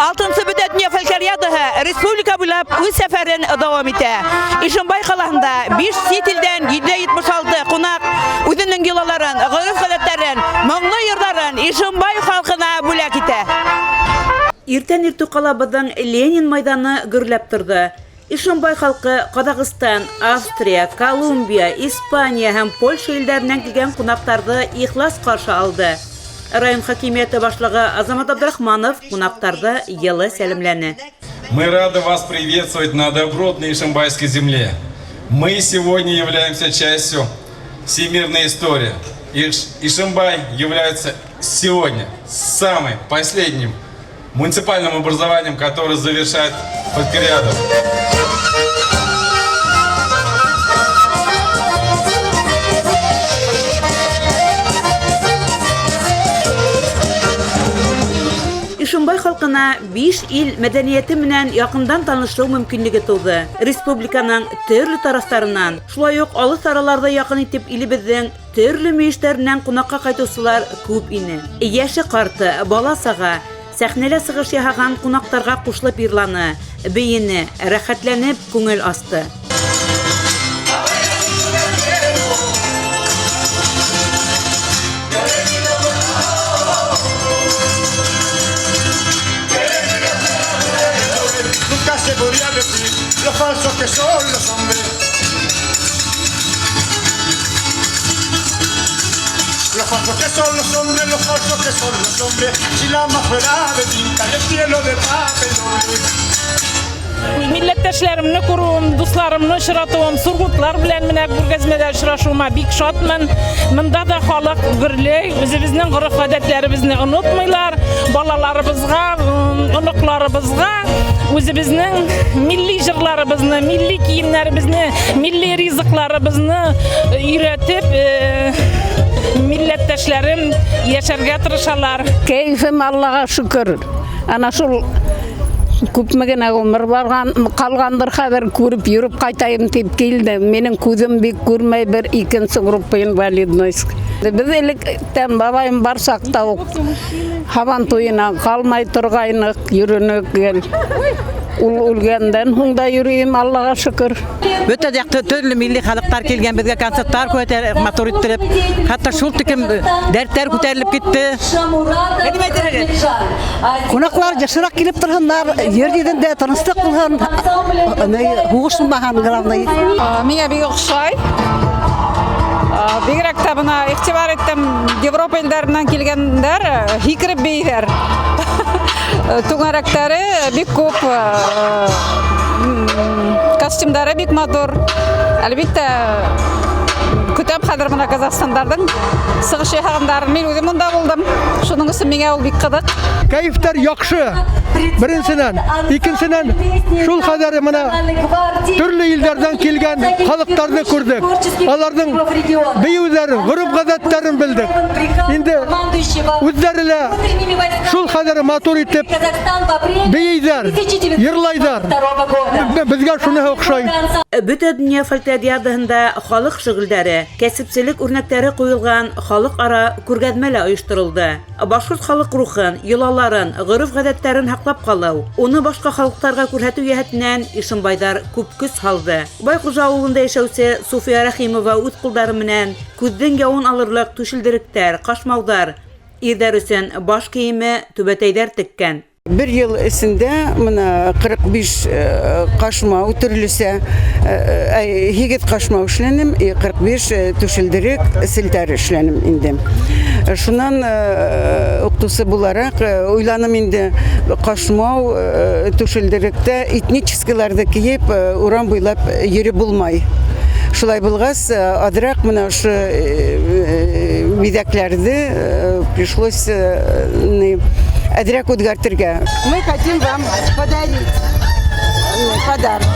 6-ncı Dünya Folkloriadası Respublika boylap öz seferin davam etә. Ишембай қаласында 5 сетилдән 776 кунак үзенең йолаларын, гырыф-гадәтләрен, моңлы йырларын Ишембай халкына бүләк итә. Иртән иртү калабызның Ленин мәйданы гөрләп торды. Ишембай халкы Казакстан, Австрия, Колумбия, Испания һәм Польша илләреннән килгән кунакларны ихлас каршы алды. Район хакимияте башлыгы Азамат Абдрахманов кунактарды йылы сәламләне. Мы рады вас приветствовать на добротной ишембайской земле. Мы сегодня являемся частью всемирной истории. Ишембай является сегодня самым последним муниципальным образованием, которое завершает Фолклориаду. Ишембай халкына 5 ил мәдәнияте менән якындан танышу мөмкинлеге туды. Республиканың төрле тарафтарыннан, шулай ук алыс араларда якын итеп илебезнең төрле мөҗтәреннән кунакка кайтучылар күп ине. Яше карты, бала сага, сәхнәлә сыгыш яһаган кунактарга кушылып ирланы, бейене, рәхәтләнеп күңел асты. Los falsos que son los hombres. Los falsos que son los hombres, los falsos que son los hombres. Si la más fuera de tinta y el cielo de papel. Milletteşlerimni kurum, dostlarımni şıratım, surgutlar bilen mine görgezmede şıraşıma bik şatman. Mında da halk birlik, özümüzün gırıf-adetlerimizni unutmaylar. Balalarımızga, unuklarımızga, özümüzün milli jırlarımızı, milli kiyimlerimizni, milli rizıklarımızı üretip milletteşlerim yaşarga tırışarlar. Keyfim Allah'a şükür. Ana şul күпмегенә гомер барган, калгандыр хәбәр күреп йөреп кайтайым дип килде. Менин күзем бик күрмәй бер икенче группа инвалидность. Без электән бабайым барсак та ук Хабан туена калмай торгайны йөрүнек гел. Ул үлгәндән һуң да йөрим, Аллага шөкер. Бөтә яқты төрле милли халыктар килгән, безгә концертлар күтәреп, мотор иттереп, хәтта шул тикем дәртләр күтәрелеп китте. Кунаклар яшырак килеп торганнар, йөрдәндә тынычлык булган, хугышмаган главный. Миңа бик охшай. Бигрәк тә бuna игътибар иттем, Европа илләреннән килгәннәр хикреп бейдер. Туңарактары бик күп, костюмдары бик матур. Әлбәттә, күтәм хәзер менә Казахстандардың сыгыш яһагандарын мин үзем монда булдым. Шуның өчен миңа ул бик кызык. Кайфтар яхшы. Беренчедән, икенчедән шул хәзер менә төрле илләрдән килгән халыктарны күрдек. Аларның биюләрен, гырыф-гадәтләрен белдек. Инде үзләре шул хәзер матур итеп бейдер, йырлайдар. Безгә шуны охшай. Бөтә дөнья фольклориадасында халык шөгыльләре, кәсепчелек үрнәкләре куелган халыкара күргәзмәләр оештырылды. Башкорт халык рухын, йолаларын, гырыф-гадәтләрен һаклап калу, уны башка халыкларга күрһәтү яһәтеннән Ишембайдар күп көч салды. Байхужа авылында яшәүче Суфия Рахимова үз кулдары менән күздән явын алырлык түшелдеректәр, кашмаудар, ирдәр өчен баш киеме, түбәтәйдәр теккән. Bir yıl içinde 45 kaşma türlüse higit kaşma işlenim, 45 tüşildirik silter işlenim indim. Şundan oktusu bularak uylanım indi kaşma tüşildirikte etniçkilarda kiyip uran buylap yeri bulmay. Şulay bulgaz adrak mına şu vidaklarda пришлось Адряк Удгартырга. Мы хотим вам подарить подарок.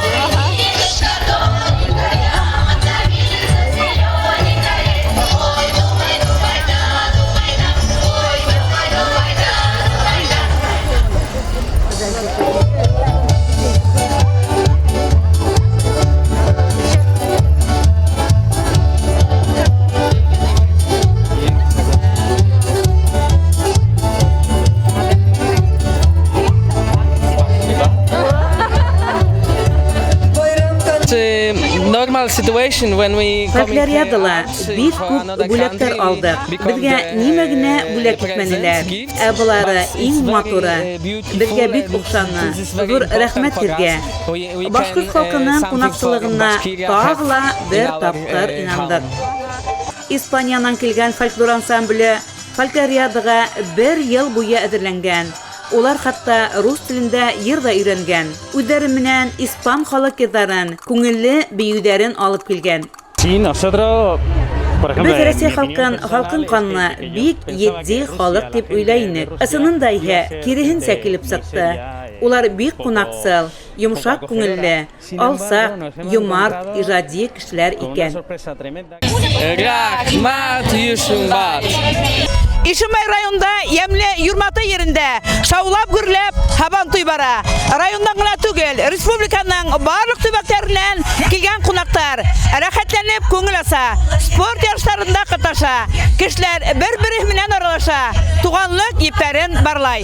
normal situation when we Фольклориадала бик күп бүләктәр алдык. Безгә нимә генә бүләк итмәделәр. Ә булары иң матуры. Безгә бик охшаны. Зур рәхмәт сезгә. Башкорт халкының кунакчылыгына тагыла бер тапкыр инандык. Испаниянан килгән фольклор ансамбле фольклориадага 1 ел буе әзерләнгән. Улар хатта рус телендә йыр да өйрәнгән. Үзләре менән испан халык йырдарын, күңелле биюләрен алып килгән. Без Россия халкын канны бик етди халык дип уйлай инек. Ысынында иһә киресенчә килеп сыкты. Улар бик кунаксыл, йомшак күңелле, алсак, юмарт, иҗади кешеләр икән. Рәхмәт Ишембай. Ишембай районда Ямле Юрматы yerində шаулап гүрләп Һабантуй бара. Райондан гына түгел, республиканың барлык төбәкләреннән килгән кунактар рәхәтләнеп күңел аса, спорт ярышларында катнаша, кешеләр бер-бире белән аралаша, туганлык ипләрен барлай.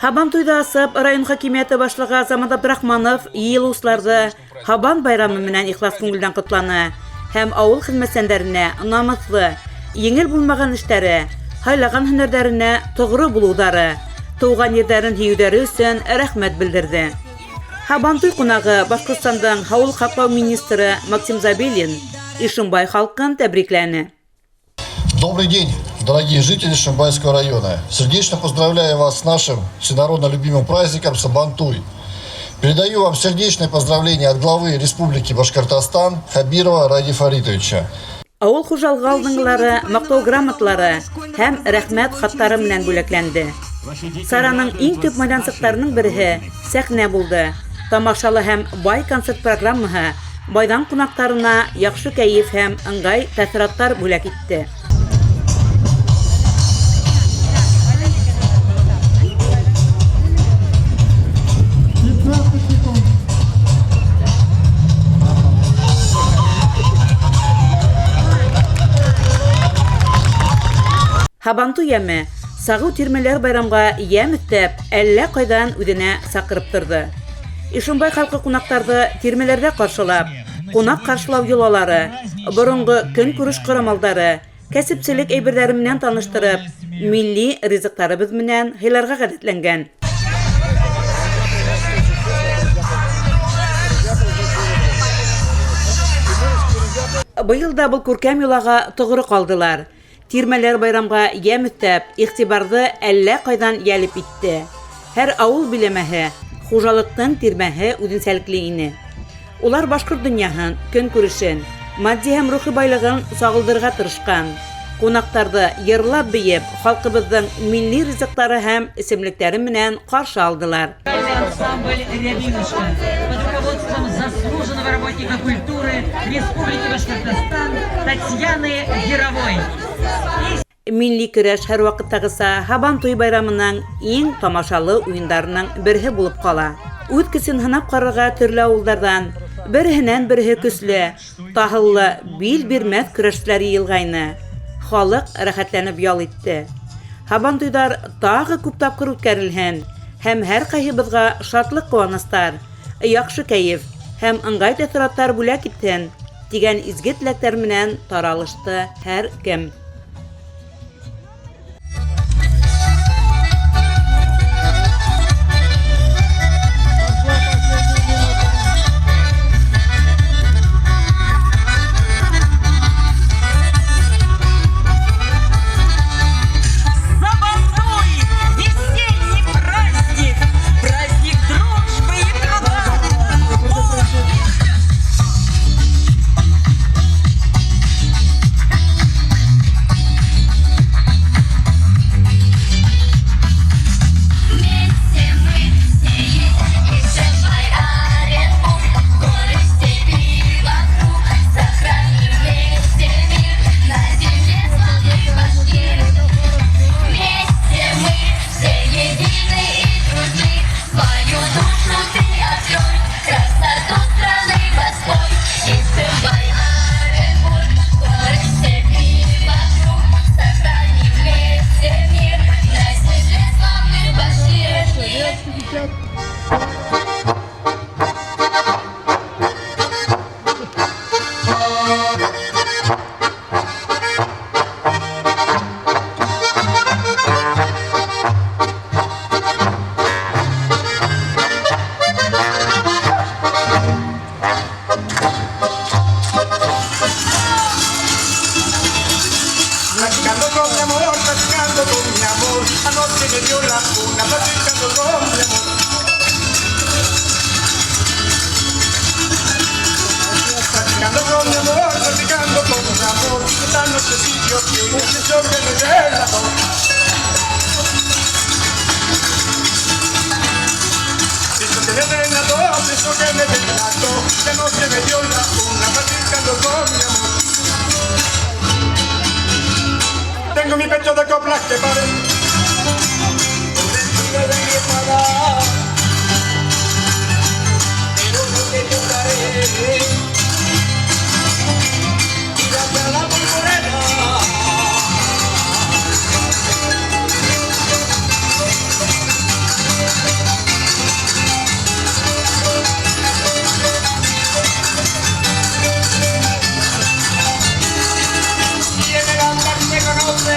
Һабантуйда асып район хакимияте башлыгы Азамат Абдрахманов елусларда Һабан байрамы менән ихлас күңелдән котланы һәм авыл хезмәтчәннәренә намыслы, еңел булмаган эшләре, хайлаган һөнәрләренә тогры булудары, туган ерләрен һөюдәре өчен рәхмәт белдерде. Һабантуй кунагы Башкортстанның һавыл хаклау министры Максим Забелин Ишембай халкын тәбрикләне. Добрый день, дорогие жители Ишембайского района. Сердечно поздравляю вас с нашим всенародно любимым праздником Сабантуй. Передаю вам сердечные поздравления от главы Республики Башкортостан Хабирова Ради Фаритовича. Авыл хуҗалыгы алдыңгылары мактау грамоталары һәм рәхмәт хаттары белән бүләкләнде. Сараның иң төп майданчыкларының бере сәхнә булды. Тамашалы һәм бай концерт программаһы байдан кунактарына яхшы кәеф һәм ыңгай тәэсираттар бүләк итте. Һабантуй яме сагу тирмәләр байрамга ям иттеп, әллә кайдан үзенә сакырып торды. Ишембай халкы кунактарды тирмәләрдә каршылап, кунак каршылау йолалары, борынгы көн күреш кырамалдары, кәсепчелек әйберләре белән таныштырып, милли ризыктарыбыз белән хыйларга гадәтләнгән. Быел да бу күркәм йолага тогры калдылар. Тирмәләр байрамга ям иттеп, игътибарды әллә кайдан ялып итте. Һәр авыл биләмәһе, хуҗалыктың тирмәһе үзенчәлекле ине. Улар башкорт дөньяһын, көн күрешен, матди һәм рухи байлыгын сагылдырырга тырышкан. Кунактарды йырлап биеп, халкыбызның милли ризыклары һәм исемлекләре белән каршы алдылар. Ансамбль «Рябинушка» под руководством заслуженного работника культуры Республики Башкортостан Татьяны Яровой. Милли көрәш һәр вакыттагыса Һабантуй байрамының иң тамашалы уеннарының бере булып кала. Үз көсен һынап карарга төрле авылдардан береннән бере көсле, тагыллы бил бирмәс көрәшләре йылгайны. Халык рәхәтләнеп ял итте. Һабантуйдар тагы күп тапкыр үткәрелгән һәм һәр кайбызга шатлык куаныштар, яхшы кәеф һәм ыңгай тәэсираттар бүләк иткән дигән изге теләктәр менән таралышты һәр кем. beso que me delató. Dice que me delató, beso que me delató. De noche me dio la una platicando con mi amor. Tengo mi pecho de coplas que paren. Por dentro de mi espada. Pero no te lloraré. Tírate a la pulmonera. Y en el andar me conoce.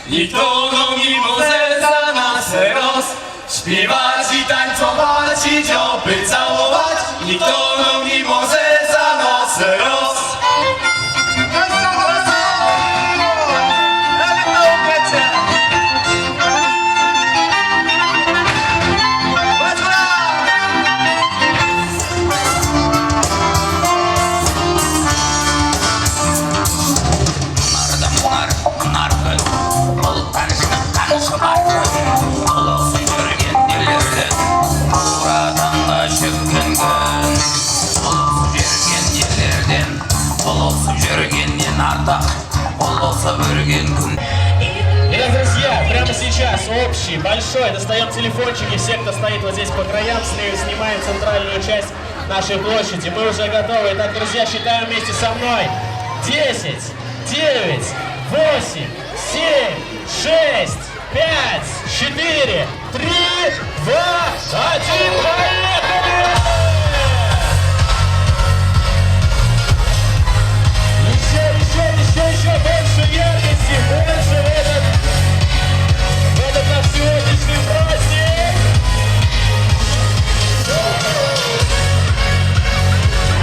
Никто нам не może za nas roz śpiewać i tańcować i dziobby całować. Nikto nam nie może za nas roz. Итак, друзья, прямо сейчас общий, большой, достаем телефончики, все, кто стоит вот здесь по краям, снимаем центральную часть нашей площади. Мы уже готовы. Итак, друзья, считаем вместе со мной. 10, 9, 8, 7, 6, 5, 4, 3, 2, 1, поехали! Еще больше яркости, больше в этот наш сегодняшний праздник.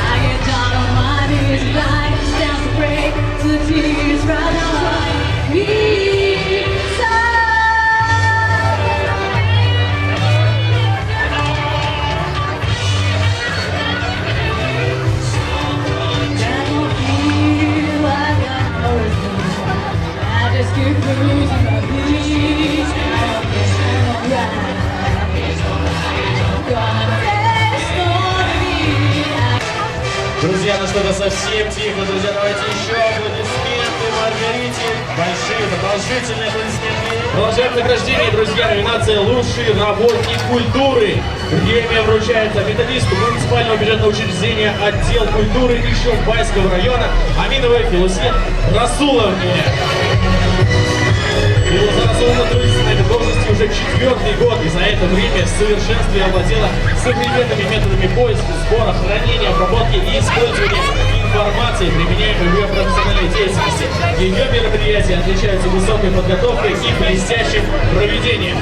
I get down on my knees, lights down to break, the tears run on me. Друзья, ну что-то совсем тихо, друзья, давайте еще аплодисменты Маргарите, большие, продолжительные аплодисменты. Продолжаем награждение, друзья, номинация «Лучший работник культуры». Премия вручается методисту муниципального бюджетного учреждения отдел культуры Ишимбайского района Аминовой Филусе Расуловне. Филуса Расуловна трудится на этой должности уже 4-й год, и за это время в совершенстве овладела современными методами поиска, сбора, хранения, обработки и использования информации, применяемой в ее профессиональной деятельности. Ее мероприятия отличаются высокой подготовкой и блестящим проведением.